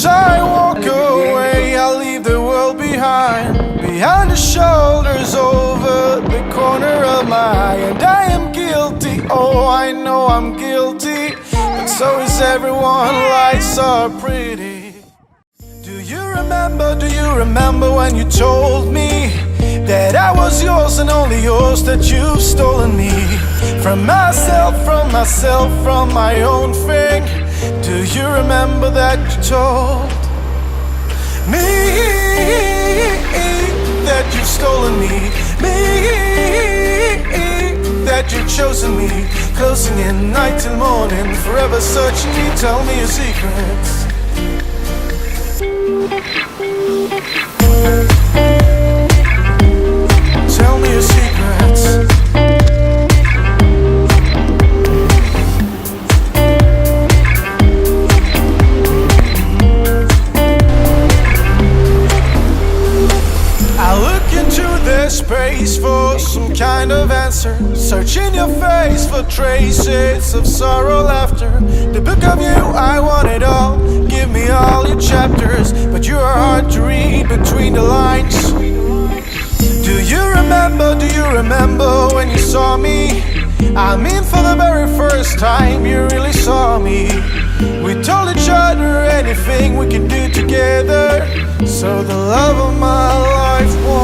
I walk away, I'll leave the world behind, behind the shoulders, over the corner of my eye. And I am guilty, oh I know I'm guilty, but so is everyone, lights are pretty. Do you remember when you told me that I was yours and only yours, that you've stolen me from myself, from my own thing? Do you remember that you told me that you've stolen me, that you've chosen me, closing in night till morning, forever searching me? Tell me your secrets. Tell me your secrets. I look into this space for some kind of answer, searching your face for traces of sorrow, laughter. The book of you, I want it all. Give me all your chapters, but you are hard to read between the lines. Do you remember when you saw me? I mean, for the very first time you really saw me. We told each other anything we could do together, so the love of my life won't